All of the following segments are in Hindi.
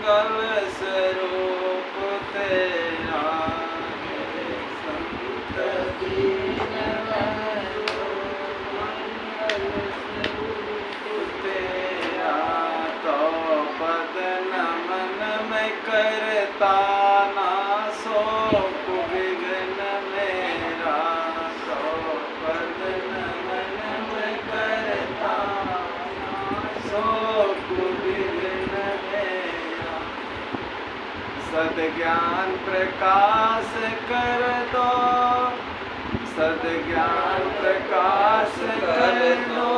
मंगल स्वरूप तेरा संत दीनबंधु मंगल स्वरूप तेरा तो पद नमन में करता ना सो विघ्न मेरा तो पद नमन में करता सो विघ्न मेरा सद्ज्ञान प्रकाश कर दो सद्ज्ञान प्रकाश कर दो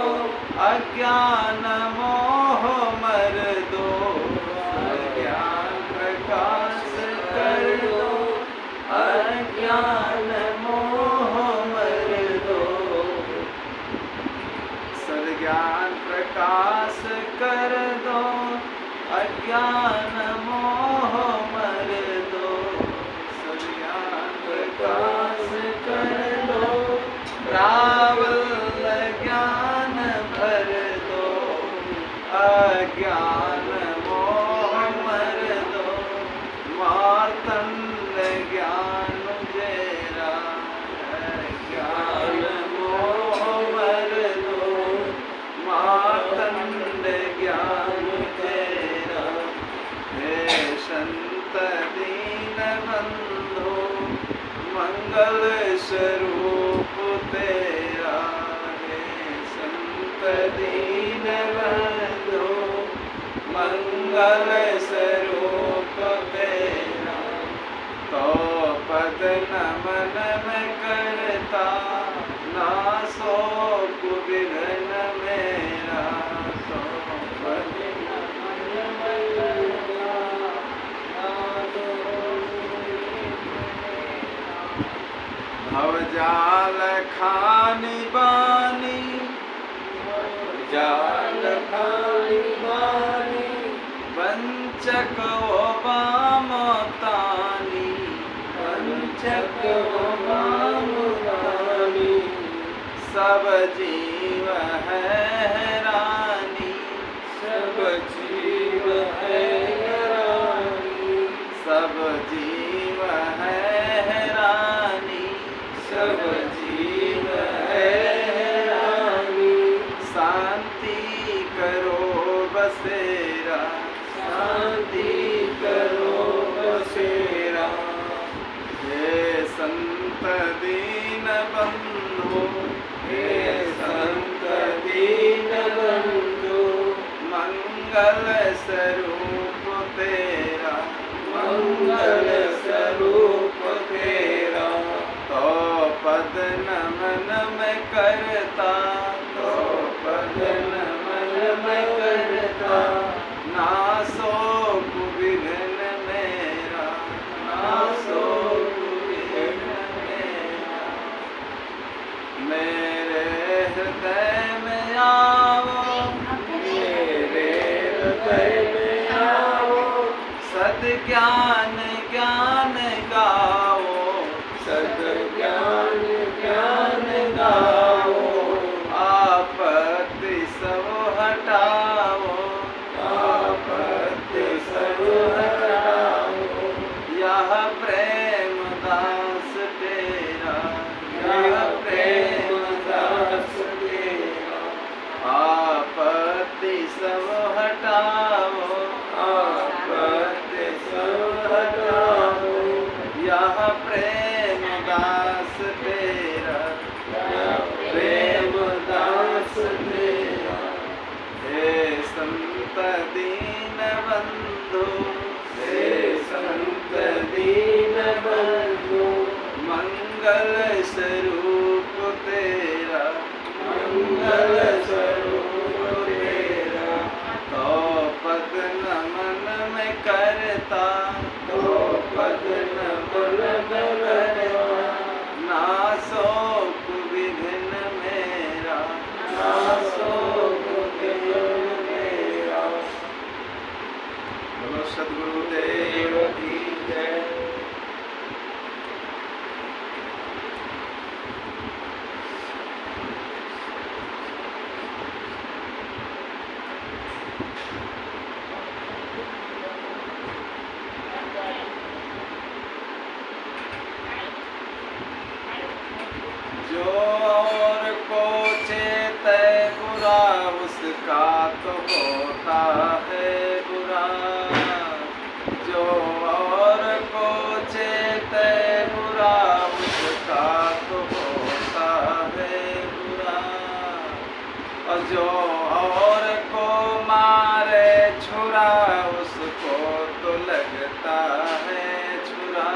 अज्ञान मोह मर दो सद्ज्ञान प्रकाश कर दो अज्ञान मोह मर दो सद्ज्ञान प्रकाश कर दो अज्ञान मोह मर दो सद्ज्ञान प्रकाश कर दो रावल ज्ञान भर दो अज्ञान मोह मर दो मार्तंड ज्ञान उजेरा ज्ञान मोह मर दो मार्तंड ज्ञान तेरा हे संत दीन बंधु मंगल स्वरूप तेरा हे संत दीन बंधु मंगल स्वरूप तेरा तो पद नमन में करता ना सो विघ्न मेरा तो पद नमन में करता ना सो भवजाल खानी बानी जाल खानी बानी वंचक ओ बामतानी वंचक ओ बामतानी सब जीव है हैरानी सब जीव है हैरानी सब जीव है हैरानी सब जीव है हैरानी शांति करो बसेरा शांति करो बसेरा हे संत दीन बंधु हे संत दीन बंधु मंगल स्वरूप तेरा मंगल स्वरूप तेरा तो पद नमन में करता तो पद नमन में करता ना सो विघ्न मेरा ना सो विघ्न मेरा मेरे हृदय में आओ मेरे हृदय में आओ सद्ज्ञान ज्ञान गाओ सद्ज्ञान ज्ञान गाओ आपत्ति सब हटाओ आपत्ति सब हटाओ यह प्रेम दास तेरा यह प्रेम दास तेरा आपत्ति सब हटाओ आपत्ति सब हटाओ यह प्रेम दास तेरा प्रेम दास तेरा हे संत दीन बंधु हे संत दीन बंधु मंगल स्वरूप तेरा मंगल स्वरूप तेरा तो पद नमन में करता तो पद नमन में करता ना सो विघ्न मेरा ना सो विघ्न मेरा बोलो सद्गुरुदेव की जय। उसका तो होता है बुरा, जो और को चेते बुरा उसका तो होता है बुरा, और जो और को मारे छुरा उसको तो लगता है छुरा,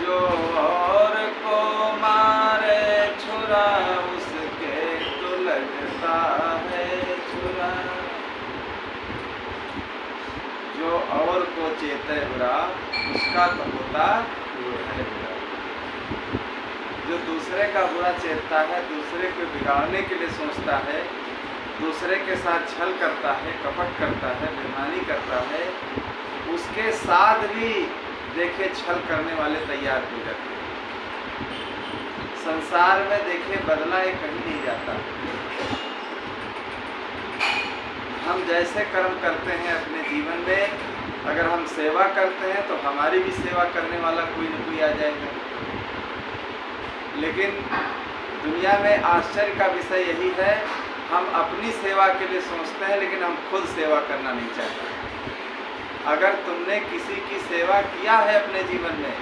जो और को मारे छुरा उसके तो लगता है छुरा, जो और को चेते बुरा उसका तो होता है बुरा। जो दूसरे का बुरा चेतता है, दूसरे को बिगाड़ने के लिए सोचता है, दूसरे के साथ छल करता है, कपट करता है, बेईमानी करता है, उसके साथ भी देखे छल करने वाले तैयार हो जाते हैं। संसार में देखे बदला ये कहीं नहीं जाता। हम जैसे कर्म करते हैं अपने जीवन में, अगर हम सेवा करते हैं तो हमारी भी सेवा करने वाला कोई न कोई आ जाएगा। लेकिन दुनिया में आश्चर्य का विषय यही है, हम अपनी सेवा के लिए सोचते हैं लेकिन हम खुद सेवा करना नहीं चाहते। अगर तुमने किसी की सेवा किया है अपने जीवन में,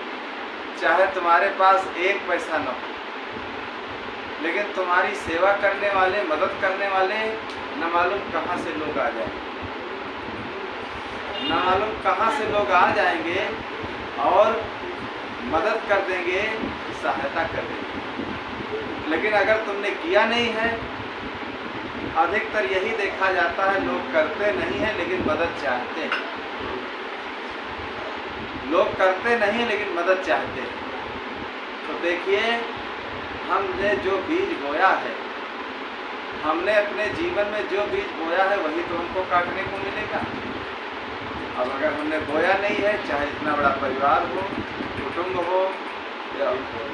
चाहे तुम्हारे पास एक पैसा न हो, लेकिन तुम्हारी सेवा करने वाले, मदद करने वाले न मालूम कहाँ से लोग आ जाएंगे, न मालूम कहाँ से लोग आ जाएंगे और मदद कर देंगे, सहायता कर देंगे। लेकिन अगर तुमने किया नहीं है, अधिकतर यही देखा जाता है, लोग करते नहीं हैं लेकिन मदद चाहते हैं। लोग करते नहीं लेकिन मदद चाहते हैं। तो देखिए, हमने जो बीज बोया है, हमने अपने जीवन में जो बीज बोया है वही तो हमको काटने को मिलेगा। अब अगर हमने बोया नहीं है, चाहे इतना बड़ा परिवार हो, कुटुंब हो,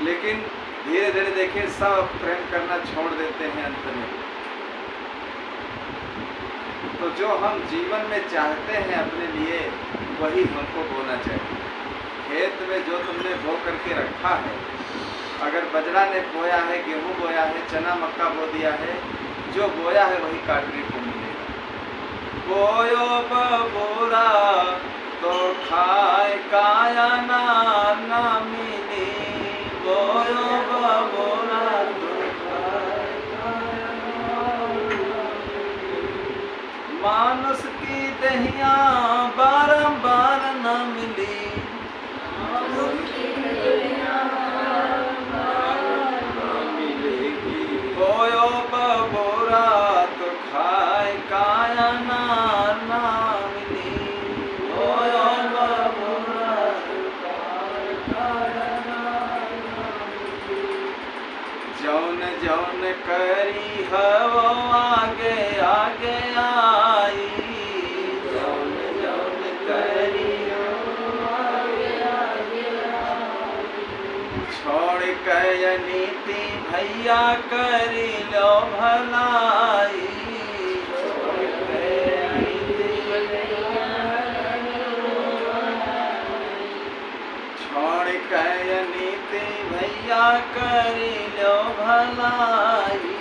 लेकिन धीरे धीरे देखिए सब प्रेम करना छोड़ देते हैं अंत में। तो जो हम जीवन में चाहते हैं अपने लिए, वही हमको बोना चाहिए। खेत में जो तुमने बो करके रखा है, अगर बजरा ने बोया है, गेहूं बोया है, चना मक्का बो दिया है, जो बोया है वही काटने को मिलेगा। बोयो बबूरा तो खाए काया ना मिली, बोयो बबूरा तो खाए काया ना मिली, मानुष की दहिया बारंबार न मिली, बोयो बबूरा तो खाए काया ना मिली, बोयो बबूरा तो खाए काया ना मिली, जौन जौन करी हवो आगे आगे आई, जौन जौन करी हवो आगे आगे आई, छोड़ के नीति भैया करी लो भलाई, छोड़ के नीति भैया करी लो भलाई, छोड़ के नीति भैया करी लो भलाई,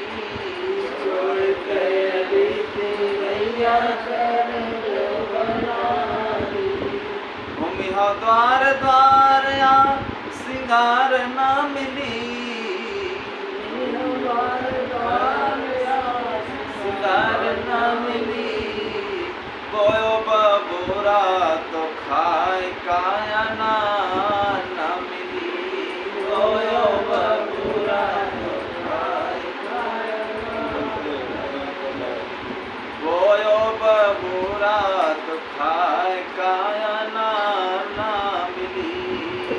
छोड़ के नीति भैया करी लो भलाई, घूमी हो द्वार द्वार या सिंगार ना मिली, सिंगार ना मिली, बोयो बबूरा तो खाए काया ना मिली, बोयो बबूरा तो खाए काया ना, बोयो बबूरा तो खाए काया ना मिली,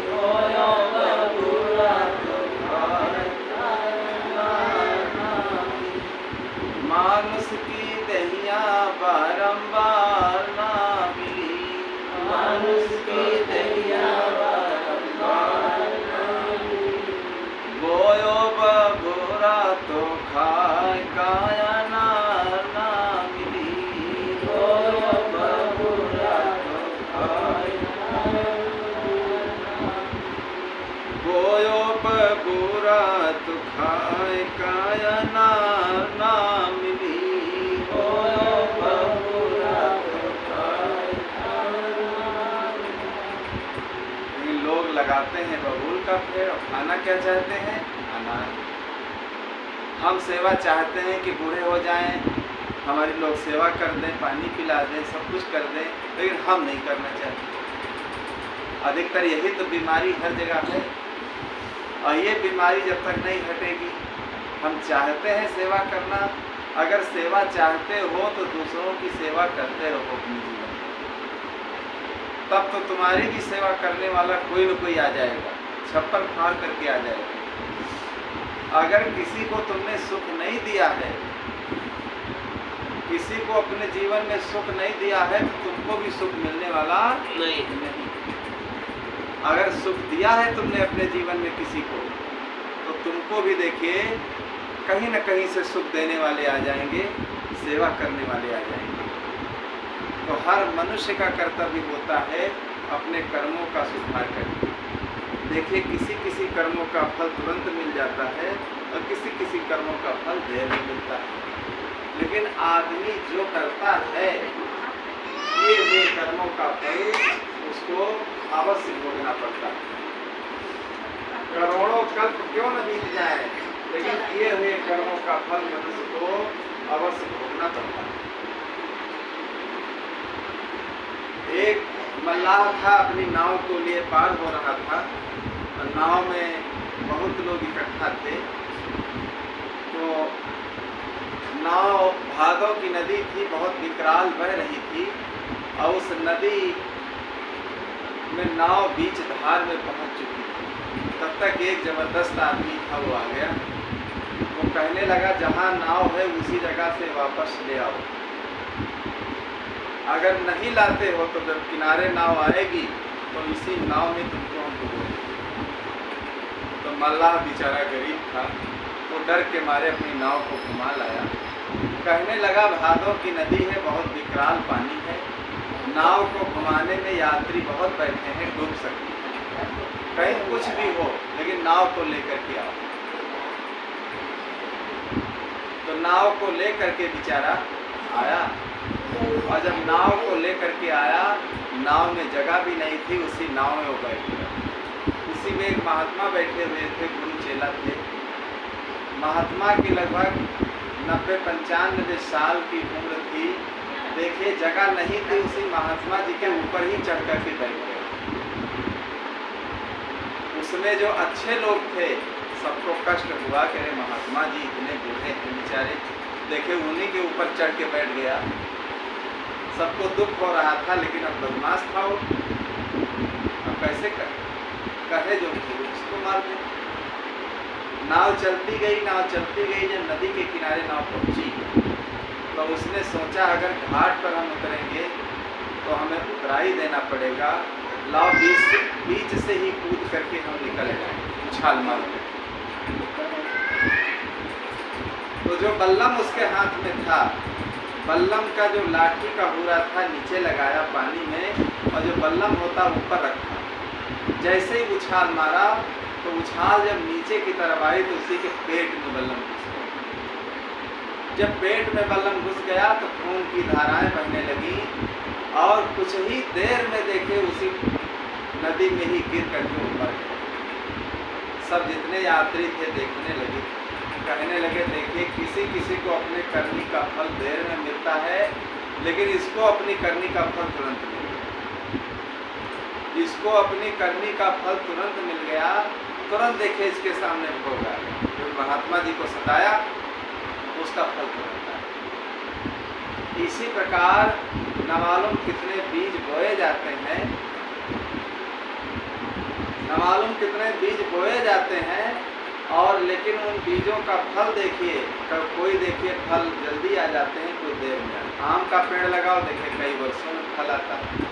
बोयो बबूरा तो खाए मानुष की दहिया बारंबार ना मिली, मानुष की दहिया बारंबार ना मिली, बोयो बबूरा तो खाए काया ना मिली, बोयो बबूरा तो खाए काया ना, बोयो बबूरा तो खाए काया ना मिली, खाना क्या चाहते हैं? आनंद। हम सेवा चाहते हैं कि बूढ़े हो जाएं, हमारी लोग सेवा कर दें, पानी पिला दें, सब कुछ कर दें, लेकिन हम नहीं करना चाहते। अधिकतर यही तो बीमारी हर जगह है। और ये बीमारी जब तक नहीं हटेगी, हम चाहते हैं सेवा करना, अगर सेवा चाहते हो तो दूसरों की सेवा करते रहो अपने जीवन में, तब तो तुम्हारी भी सेवा करने वाला कोई न कोई आ जाएगा, छप्पर फाड़ करके आ जाएगा। अगर किसी को तुमने सुख नहीं दिया है, किसी को अपने जीवन में सुख नहीं दिया है, तो तुमको भी सुख मिलने वाला नहीं। अगर सुख दिया है तुमने अपने जीवन में किसी को, तो तुमको भी देखिए कहीं न कहीं से सुख देने वाले आ जाएंगे, सेवा करने वाले आ जाएंगे। तो हर मनुष्य का कर्तव्य होता है अपने कर्मों का सुधार करके। देखिए किसी किसी कर्मों का फल तुरंत मिल जाता है और किसी किसी कर्मों का फल देर में मिलता है, लेकिन आदमी जो करता है ये कर्मों का फल उसको अवश्य भोगना पड़ता है। करोड़ों कल्प क्यों न बीत जाए, लेकिन किए हुए कर्मों का फल मनुष्य को अवश्य भोगना पड़ता है। एक मल्लाह था, अपनी नाव को लिए पार हो रहा था और नाव में बहुत लोग इकट्ठा थे। तो नाव भादों की नदी थी, बहुत विकराल बह रही थी और उस नदी में नाव बीच धार में पहुंच चुकी थी। तब तक एक जबरदस्त आदमी था, वो आ गया। वो कहने लगा जहां नाव है उसी जगह से वापस ले आओ, अगर नहीं लाते हो तो जब किनारे नाव आएगी तो इसी नाव में तुमको हम डुबोएंगे। तो मल्लाह बेचारा गरीब था, वो डर के मारे अपनी नाव को घुमा लाया। कहने लगा भादों की नदी है, बहुत विकराल पानी है, नाव को घुमाने में यात्री बहुत बैठे हैं, डूब सकते हैं, कहीं कुछ भी हो, लेकिन नाव को लेकर के आओ। तो नाव को लेकर के बेचारा आया और जब नाव को लेकर के आया, नाव में जगह भी नहीं थी, उसी नाव में वो बैठ गया। उसी में एक महात्मा बैठे हुए थे, गुरु चेला थे। महात्मा की लगभग 90-95 साल की उम्र थी। देखिए जगह नहीं थी, उसी महात्मा जी के ऊपर ही चढ़ कर के बैठ गए। उसमें जो अच्छे लोग थे सबको कष्ट हुआ कि अरे महात्मा जी इतने बूढ़े हैं बेचारे, देखे उन्हीं के ऊपर चढ़ के बैठ गया। सबको दुख हो रहा था, लेकिन अब बदमाश था वो, अब कैसे कहे जो उसको मार दे। नाव चलती गई, नाव चलती गई। जब नदी के किनारे नाव पहुंची तो उसने सोचा अगर घाट पर हम उतरेंगे तो हमें उतराई देना पड़ेगा, लाओ बीच से ही कूद करके हम निकल जाएंगे उछाल मार के। तो जो बल्लम उसके हाथ में था, बल्लम का जो लाठी का हुरा था नीचे लगाया पानी में, और जो बल्लम होता ऊपर रखा। जैसे ही उछाल मारा तो उछाल जब नीचे की तरफ आई तो उसी के पेट में बल्लम घुस गया। जब पेट में बल्लम घुस गया तो खून की धाराएं बहने लगी और कुछ ही देर में देखे उसी नदी में ही गिर करके ऊपर गए। सब जितने यात्री थे देखने लगे, कहने लगे देखिए किसी किसी को अपने करनी का फल देर में मिलता है, लेकिन इसको अपनी करनी का फल तुरंत मिल गया। इसको अपनी करनी का फल तुरंत मिल गया। तुरंत देखे इसके सामने भोग आ गया। जो महात्मा जी को सताया उसका फल तुरंत आया। इसी प्रकार न मालूम कितने बीज बोए जाते हैं, न मालूम कितने बीज बोए जाते हैं, और लेकिन उन बीजों का फल देखिए, कब कोई देखिए फल जल्दी आ जाते हैं, कोई देर में। आम का पेड़ लगाओ, देखिए कई वर्षों में फल आता है।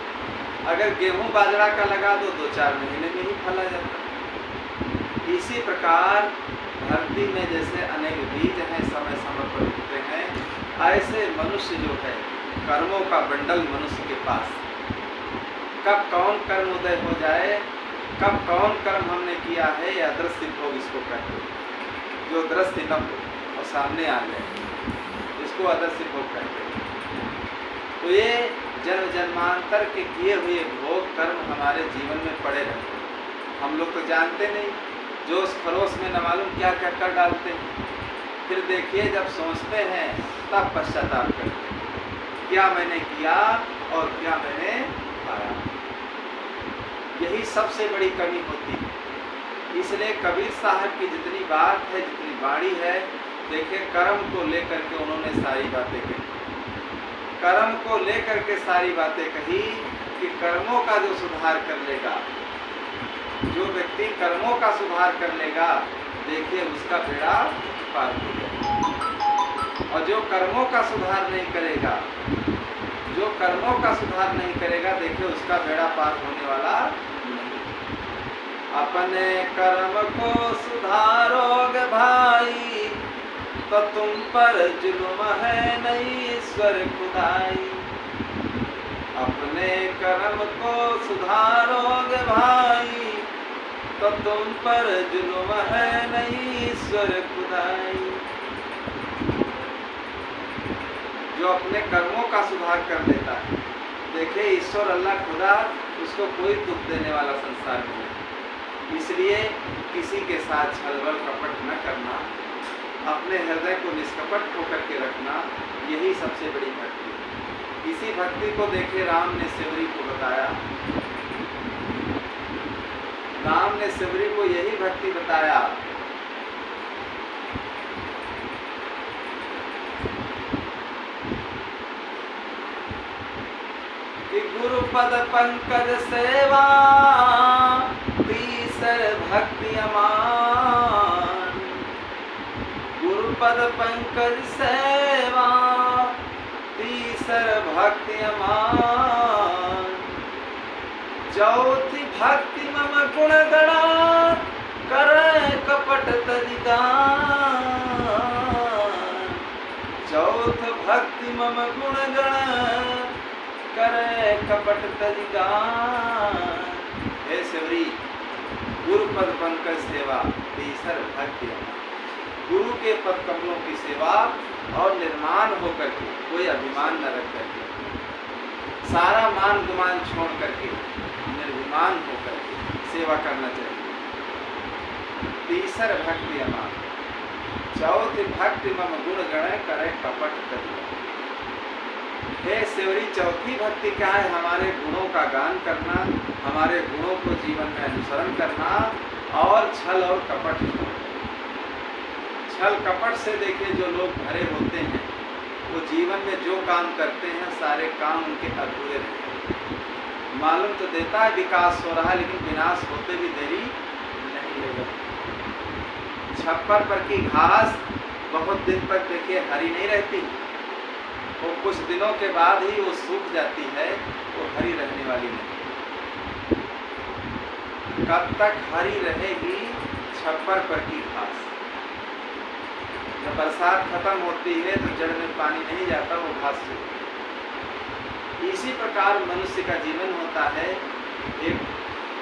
अगर गेहूं बाजरा का लगा दो 2-4 महीने में ही फल आ जाता है। इसी प्रकार धरती में जैसे अनेक बीज हैं, समय समय पर उगते हैं, ऐसे मनुष्य जो है कर्मों का बंडल मनुष्य के पास। कब कौन कर्म उदय हो जाए, कब कौन कर्म हमने किया है, या अदृश्य भोग इसको कहते हैं। जो दृश्य न हो और सामने आ जाए, इसको अदृश्य भोग कहते हैं। तो ये जन्म जन्मांतर के किए हुए भोग कर्म हमारे जीवन में पड़े रहते हैं। हम लोग तो जानते नहीं, जोश खरोश में न मालूम क्या क्या कर डालते हैं। फिर देखिए जब सोचते हैं तब पश्चाताप करते हैं, क्या मैंने किया और क्या मैंने पाया। यही सबसे बड़ी कमी होती है। इसलिए कबीर साहब की जितनी बात है, जितनी वाणी है, देखिए कर्म को लेकर के उन्होंने सारी बातें कही। कर्म को लेकर के सारी बातें कही कि कर्मों का जो सुधार कर लेगा, जो व्यक्ति कर्मों का सुधार कर लेगा, देखिए उसका बेड़ा पार हो जाएगा। और जो कर्मों का सुधार नहीं करेगा, जो कर्मों का सुधार नहीं करेगा, देखिए उसका बेड़ा पार होने वाला नहीं। अपने कर्म को सुधारोगे भाई तो तुम पर जुल्म है नहीं ईश्वर खुदाई। अपने कर्म को सुधारोगे भाई तो तुम पर जुल्म है नहीं ईश्वर खुदाई। जो अपने कर्मों का सुधार कर लेता है, देखिए ईश्वर अल्लाह खुदा उसको कोई दुख देने वाला संसार में नहीं। इसलिए किसी के साथ छलबल कपट न करना, अपने हृदय को निष्कपट होकर के रखना, यही सबसे बड़ी भक्ति है। इसी भक्ति को देखिए राम ने सेवरी को बताया। राम ने सेवरी को यही भक्ति बताया कि गुरु पद पंकज सेवा तीसर भक्ति अमान। गुरु पद पंकज सेवा तीसर भक्ति अमान। चौथी भक्ति मम गुण गणा करे कपट तदिदान। चौथ भक्ति मम गुण गणा करे कपट तदिदान। हे सेवरी, गुरु पद पंकज सेवा तीसर भक्ति अमान। गुरु के पद कमलों की सेवा और निर्माण होकर के, कोई अभिमान न रख करके, सारा मान गुमान छोड़ करके निर्भिमान होकर के सेवा करना चाहिए। तीसर भक्ति अमान। चौथी भक्ति मम गुण गण करे कपट तदिदान। हे सेवरी, चौथी भक्ति क्या है? हमारे गुणों का गान करना, हमारे गुणों को जीवन में अनुसरण करना और छल और कपट छोड़ना। छल कपट से देखिए जो लोग भरे होते हैं, वो जीवन में जो काम करते हैं सारे काम उनके अधूरे रहते हैं। मालूम तो देता है विकास हो रहा है, लेकिन विनाश होते भी देरी नहीं लगती। छप्पर पर की घास बहुत दिन तक देखिए हरी नहीं रहती, वो कुछ दिनों के बाद ही वो सूख जाती है, वो हरी रहने वाली नहीं। कब तक हरी रहेगी छप्पर पर की घास? जब बरसात खत्म होती है तो जड़ में पानी नहीं जाता, वो घास सूखती। इसी प्रकार मनुष्य का जीवन होता है।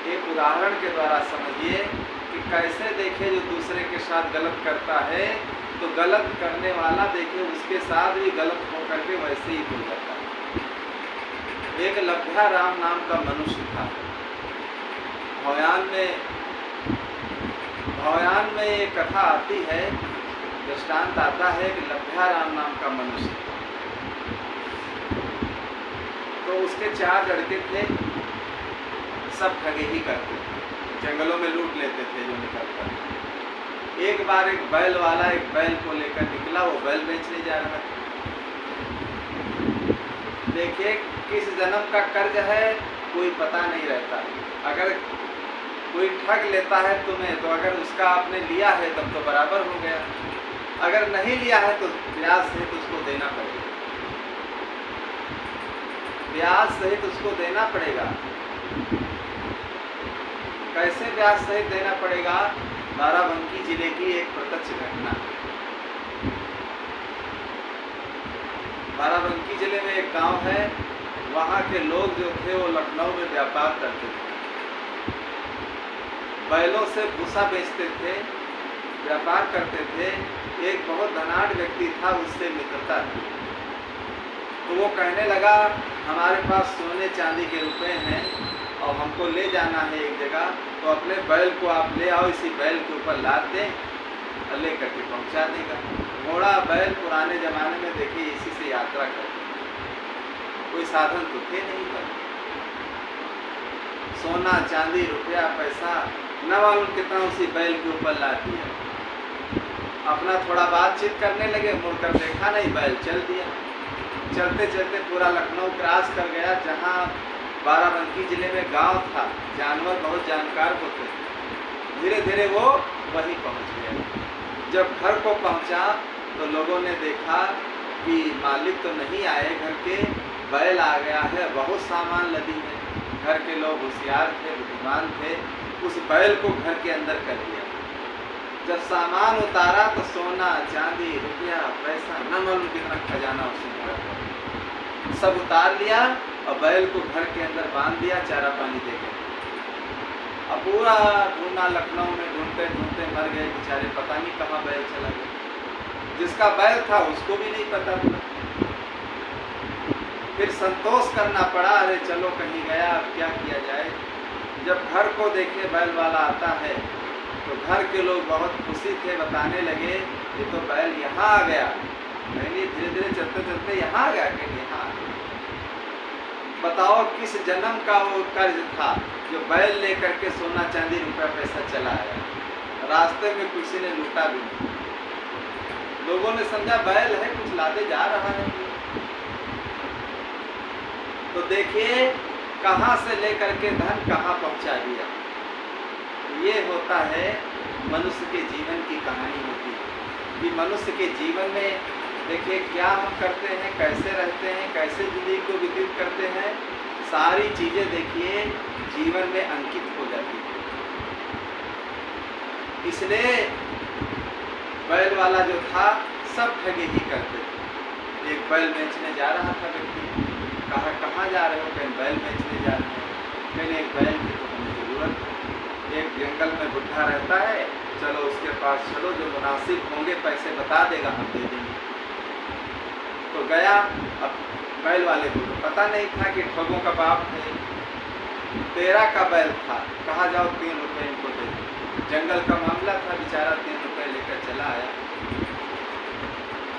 एक उदाहरण के द्वारा समझिए कि कैसे देखिए जो दूसरे के साथ गलत करता है तो गलत करने वाला देखिए उसके साथ भी गलत होकर के वैसे ही हो जाता है। एक लभ्या राम नाम का मनुष्य था। भयान में एक कथा आती है, दृष्टांत आता है कि लभ्या राम नाम का मनुष्य, तो उसके 4 लड़के थे, सब ठगी ही करते थे, जंगलों में लूट लेते थे जो निकलता। एक बार एक बैल वाला एक बैल को लेकर निकला, वो बैल बेचने जा रहा था। देखिए किस जन्म का कर्ज है कोई पता नहीं रहता। अगर कोई ठग लेता है तुम्हें तो अगर उसका आपने लिया है तब तो बराबर हो गया, अगर नहीं लिया है तो ब्याज सहित उसको देना पड़ेगा, ब्याज सहित उसको देना पड़ेगा। कैसे ब्याज सहित देना पड़ेगा? बाराबंकी जिले की एक प्रत्यक्ष घटना। बाराबंकी जिले में एक गांव है, वहां के लोग जो थे वो लखनऊ में व्यापार करते थे, बैलों से भूसा बेचते थे, व्यापार करते थे। एक बहुत धनाढ़ व्यक्ति था, उससे मित्रता थी, तो वो कहने लगा हमारे पास सोने चांदी के रुपए हैं और हमको ले जाना है एक जगह, तो अपने बैल को आप ले आओ, इसी बैल के ऊपर लाद दें और ले करके पहुँचा देगा। घोड़ा बैल पुराने ज़माने में देखिए इसी से यात्रा करते, कोई साधन तो थे नहीं पर। सोना चांदी रुपया पैसा न मालूम कितना उसी बैल के ऊपर ला दिया। अपना थोड़ा बातचीत करने लगे, मुड़कर देखा नहीं, बैल चल दिया। चलते चलते पूरा लखनऊ क्रॉस कर गया। जहाँ बाराबंकी जिले में गांव था, जानवर बहुत जानकार होते थे। धीरे धीरे वो वहीं पहुंच गया। जब घर को पहुंचा तो लोगों ने देखा कि मालिक तो नहीं आए घर के, बैल आ गया है, बहुत सामान लदी है। घर के लोग होशियार थे, बुद्धिमान थे, उस बैल को घर के अंदर कर दिया। जब सामान उतारा तो सोना चांदी रुपया पैसा न मालूम कितना खजाना उसने रखा, सब उतार लिया और बैल को घर के अंदर बांध दिया, चारा पानी दे के। अब पूरा ढूंढना, लखनऊ में ढूंढते ढूंढते मर गए बेचारे, पता नहीं कहाँ बैल चला गया। जिसका बैल था उसको भी नहीं पता था। फिर संतोष करना पड़ा, अरे चलो कहीं गया, अब क्या किया जाए। जब घर को देखे बैल वाला आता है तो घर के लोग बहुत खुशी थे, बताने लगे ये तो बैल यहाँ आ गया। नहीं, धीरे धीरे चलते चलते यहाँ आ गया, कहीं यहाँ। बताओ किस जन्म का वो कर्ज था जो बैल लेकर के सोना चांदी रुपया पैसा चला आया। रास्ते में किसी ने लूटा भी नहीं। लोगों ने समझा बैल है, कुछ लादे जा रहा है। तो देखिए कहाँ से लेकर के धन कहाँ पहुँचा दिया। ये होता है मनुष्य के जीवन की कहानी होती है कि मनुष्य के जीवन में देखिए क्या हम करते हैं, कैसे रहते हैं, कैसे जिंदगी को व्यतीत करते हैं, सारी चीज़ें देखिए जीवन में अंकित हो जाती है। इसलिए बैल वाला जो था सब ठगी ही करते थे। एक बैल बेचने जा रहा था व्यक्ति, कहा कहाँ जा रहे हो, कहीं बैल बेचने जा रहे हैं, कहीं एक बैल की तो हमें ज़रूरत है। एक जंगल में बुढ़ा रहता है, चलो उसके पास चलो, जो मुनासिब होंगे पैसे बता देगा, हम दे देंगे। तो गया। अब बैल वाले को तो पता नहीं था कि ठगों का बाप है। 13 का बैल था, कहा जाओ 3 रुपये इनको दे दो। जंगल का मामला था, बेचारा 3 रुपये लेकर चला आया।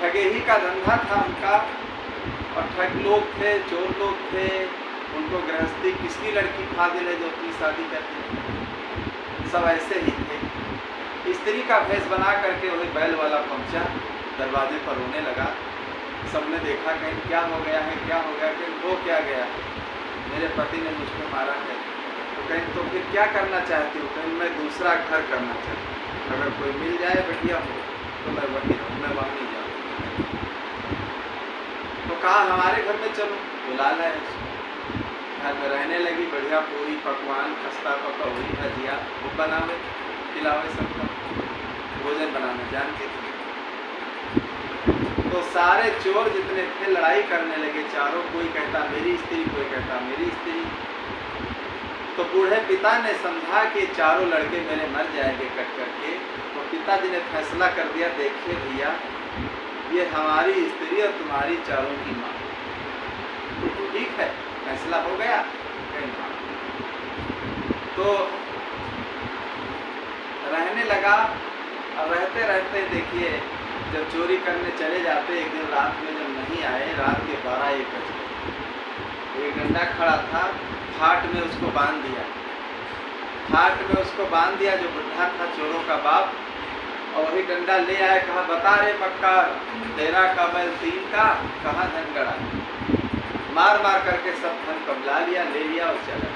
ठगे ही का धंधा था उनका, और ठग लोग थे, चोर लोग थे। उनको गृहस्थी किसकी लड़की फाजिल है जो अपनी शादी करती, सब ऐसे ही थे। स्त्री का भेष बना करके वही बैल वाला पहुंचा, दरवाजे पर रोने लगा। सबने देखा कहीं क्या हो गया है, क्या हो गया, कहीं हो क्या गया, मेरे पति ने मुझको मारा है। तो कहीं तो फिर क्या करना चाहती हूँ, कहीं मैं दूसरा घर करना चाहती हूँ, अगर कोई मिल जाए बढ़िया हो तो मैं वहीं रहूँ, मैं वहाँ नहीं जाऊँ। तो कहा हमारे घर में चलो, बुला लाए उसको। घर में रहने लगी, बढ़िया पूरी पकवान, खस्ता पकौड़ी भजिया वो बनावे खिलावे, सबका भोजन बनाना जानती थी। तो सारे चोर जितने थे लड़ाई करने लगे चारों, कोई कहता मेरी स्त्री, कोई कहता मेरी स्त्री। तो बूढ़े पिता ने समझा कि चारों लड़के मेरे मर जाएंगे कट करके। तो पिताजी ने फैसला कर दिया, देखिए भैया ये हमारी स्त्री और तुम्हारी चारों की माँ, ठीक है, फैसला हो गया। तो रहने लगा। और रहते रहते देखिए जब चोरी करने चले जाते, एक दिन रात में जब नहीं आए, रात के 12-1 बजे, एक डंडा खड़ा था, खाट में उसको बांध दिया। खाट में उसको बांध दिया जो बुढ़ा था चोरों का बाप, और वही डंडा ले आए, कहा बता रे मक्कार, 13 का बैल 3 का, कहाँ धन गड़ा। मार मार करके सब धन कबला लिया, ले लिया और चला।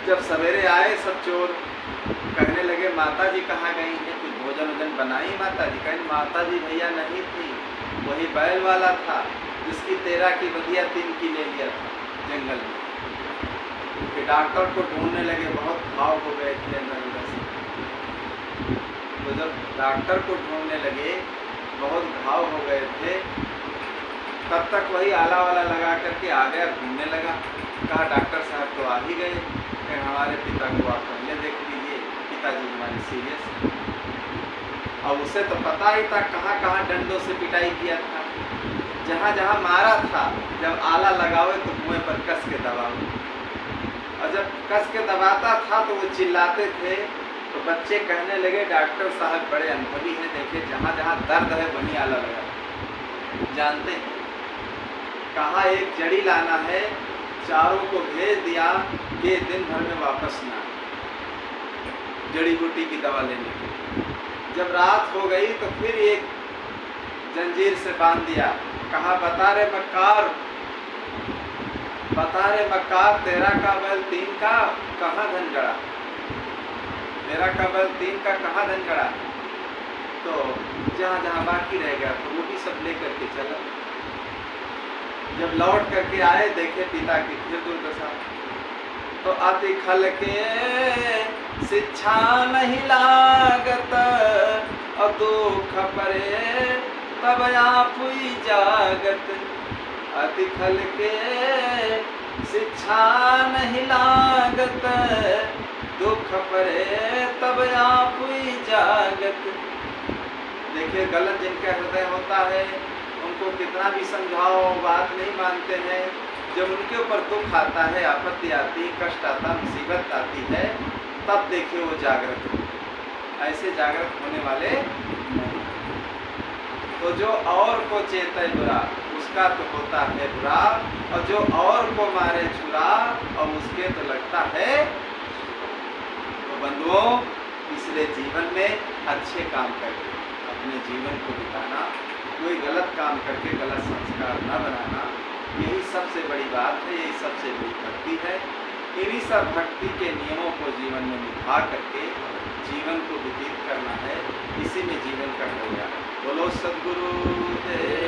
जब सवेरे आए सब चोर, कहने लगे माता जी कहाँ गई हैं, कुछ भोजन वोजन बनाई माता जी? कहीं माता जी भैया नहीं थी, वही बैल वाला था जिसकी 13 की बधिया 3 की ले लिया था जंगल में। फिर डॉक्टर को ढूंढने लगे, बहुत घाव हो गए थे अंदर से। तो जब डॉक्टर को ढूंढने लगे, बहुत घाव हो गए थे, तब तक वही आला वाला लगा करके आ गया, घूमने लगा। कहा डॉक्टर साहब तो आ ही गए, कि हमारे पिता को आप पहले देख लीजिए, पिताजी हमारे सीरियस। और उसे तो पता ही था कहाँ कहाँ डंडों से पिटाई किया था, जहाँ जहाँ मारा था, जब आला लगावे तो मुँह पर कस के दबावे। और जब कस के दबाता था तो वो चिल्लाते थे। तो बच्चे कहने लगे डॉक्टर साहब बड़े अनुभवी हैं, देखिए जहाँ जहाँ दर्द है वहीं आला लगा। जानते हैं, कहा एक जड़ी लाना है, चारों को भेज दिया कि दिन भर में वापस ना, जड़ी बूटी की दवा लेने के। जब रात हो गई तो फिर एक जंजीर से बांध दिया, कहा बता रे मक्कार, बता रे मक्कार, तेरा का बैल 3 का कहाँ धन गड़ा, तेरा का बैल 3 का कहाँ धन गड़ा। तो जहाँ जहाँ बाकी रह गया तो वो भी सब लेकर के चला। जब लौट करके आए देखे पिता की फिर दुर्दशा। तो अति खल के शिक्षा नहीं लागत, और दुख परे तब आप हुई जागत। अति खल के शिक्षा नहीं लागत, दुख परे तब आप हुई जागत। देखिए गलत जिनका हृदय होता है उनको कितना भी समझाओ बात नहीं मानते हैं। जब उनके ऊपर दुख आता है, आपत्ति आती, कष्ट आता, मुसीबत आती है, तब देखिए वो जागृत हो। ऐसे जागृत होने वाले नहीं। तो जो और को चेते बुरा उसका तो होता है बुरा, और जो और को मारे छुरा और उसके तो लगता है। तो बंधुओं, इसलिए जीवन में अच्छे काम करके अपने जीवन को बिताना, कोई गलत काम करके गलत संस्कार न बनाना, यही सबसे बड़ी बात है, यही सबसे बड़ी भक्ति है। इन्हीं सब भक्ति के नियमों को जीवन में निभा करके जीवन को व्यतीत करना है, इसी में जीवन का कल्याण। बोलो सद्गुरु देव।